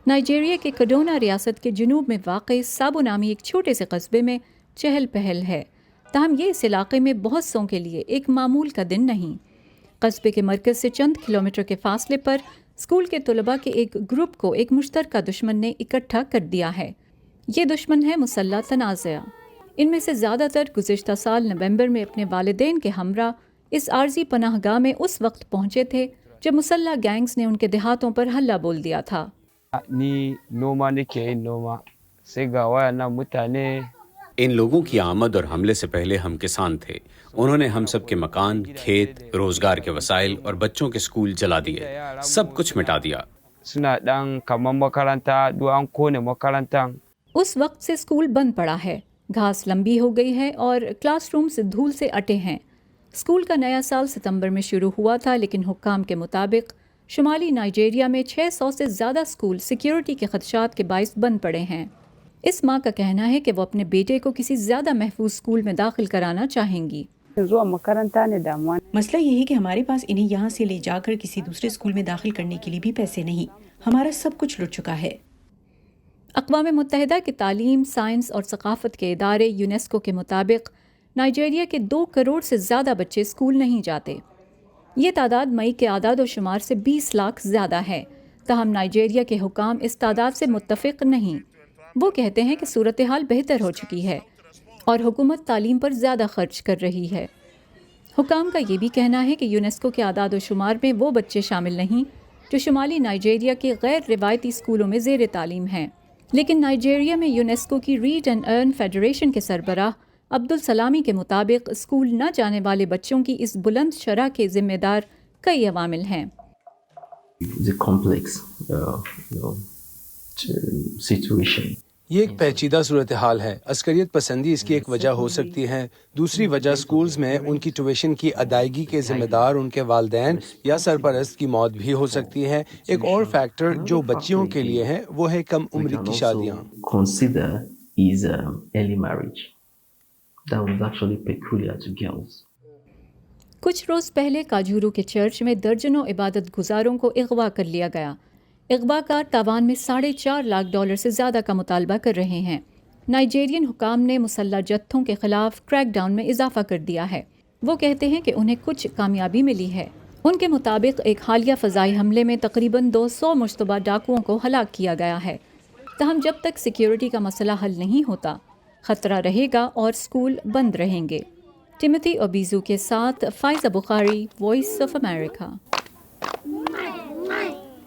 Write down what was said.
Nigeria کے کڈونا ریاست کے جنوب میں واقع سابو نامی ایک چھوٹے سے قصبے میں چہل پہل ہے، تاہم یہ اس علاقے میں بہت سوں کے لیے ایک معمول کا دن نہیں۔ قصبے کے مرکز سے چند کلومیٹر کے فاصلے پر اسکول کے طلباء کے ایک گروپ کو ایک مشترکہ دشمن نے اکٹھا کر دیا ہے۔ یہ دشمن ہے مسلح تنازعہ۔ ان میں سے زیادہ تر گزشتہ سال نومبر میں اپنے والدین کے ہمراہ اس عارضی پناہ گاہ میں اس وقت پہنچے تھے جب مسلح گینگز نے ان کے دیہاتوں پر حملہ بول دیا تھا۔ ان لوگوں کی آمد اور حملے سے پہلے ہم کسان تھے، انہوں نے ہم سب کے مکان، کھیت، روزگار کے وسائل اور بچوں کے سکول جلا دیے، سب کچھ مٹا دیا۔ اس وقت سے اسکول بند پڑا ہے، گھاس لمبی ہو گئی ہے اور کلاس رومز دھول سے اٹے ہیں۔ اسکول کا نیا سال ستمبر میں شروع ہوا تھا، لیکن حکام کے مطابق شمالی نائجیریا میں 600 سے زیادہ اسکول سیکیورٹی کے خدشات کے باعث بند پڑے ہیں۔ اس ماں کا کہنا ہے کہ وہ اپنے بیٹے کو کسی زیادہ محفوظ اسکول میں داخل کرانا چاہیں گی۔ مسئلہ یہ ہے کہ ہمارے پاس انہیں یہاں سے لے جا کر کسی دوسرے اسکول میں داخل کرنے کے لیے بھی پیسے نہیں، ہمارا سب کچھ لٹ چکا ہے۔ اقوام متحدہ کے تعلیم، سائنس اور ثقافت کے ادارے یونیسکو کے مطابق نائجیریا کے 2 کروڑ سے زیادہ بچے اسکول نہیں جاتے۔ یہ تعداد مئی کے اعداد و شمار سے 20 لاکھ زیادہ ہے، تاہم نائجیریا کے حکام اس تعداد سے متفق نہیں۔ وہ کہتے ہیں کہ صورتحال بہتر ہو چکی ہے اور حکومت تعلیم پر زیادہ خرچ کر رہی ہے۔ حکام کا یہ بھی کہنا ہے کہ یونیسکو کے اعداد و شمار میں وہ بچے شامل نہیں جو شمالی نائجیریا کے غیر روایتی اسکولوں میں زیر تعلیم ہیں، لیکن نائجیریا میں یونیسکو کی ریڈ اینڈ ارن فیڈریشن کے سربراہ عبدالسلامی کے مطابق اسکول نہ جانے والے بچوں کی اس بلند شرح کے ذمہ دار کئی عوامل ہیں۔ یہ ایک پیچیدہ صورتحال ہے۔ عسکریت پسندی اس کی ایک وجہ ہو سکتی ہے، دوسری وجہ سکولز میں ان کی ٹیوشن کی ادائیگی کے ذمہ دار ان کے والدین یا سرپرست کی موت بھی ہو سکتی ہے۔ ایک اور فیکٹر جو بچیوں کے لیے ہے وہ ہے کم عمری کی شادیاں۔ کچھ روز پہلے کاجورو کے چرچ میں درجنوں عبادت گزاروں کو اغوا کر لیا گیا۔ اغوا کار تاوان میں $4.5 لاکھ سے زیادہ کا مطالبہ کر رہے ہیں۔ نائجیرین حکام نے مسلح جتھوں کے خلاف کریک ڈاؤن میں اضافہ کر دیا ہے۔ وہ کہتے ہیں کہ انہیں کچھ کامیابی ملی ہے۔ ان کے مطابق ایک حالیہ فضائی حملے میں تقریباً 200 مشتبہ ڈاکوؤں کو ہلاک کیا گیا ہے۔ تاہم جب تک سیکیورٹی کا مسئلہ حل نہیں ہوتا، خطرہ رہے گا اور اسکول بند رہیں گے۔ ٹیموتھی اوبیزو کے ساتھ فائزہ بخاری، وائس آف امریکہ۔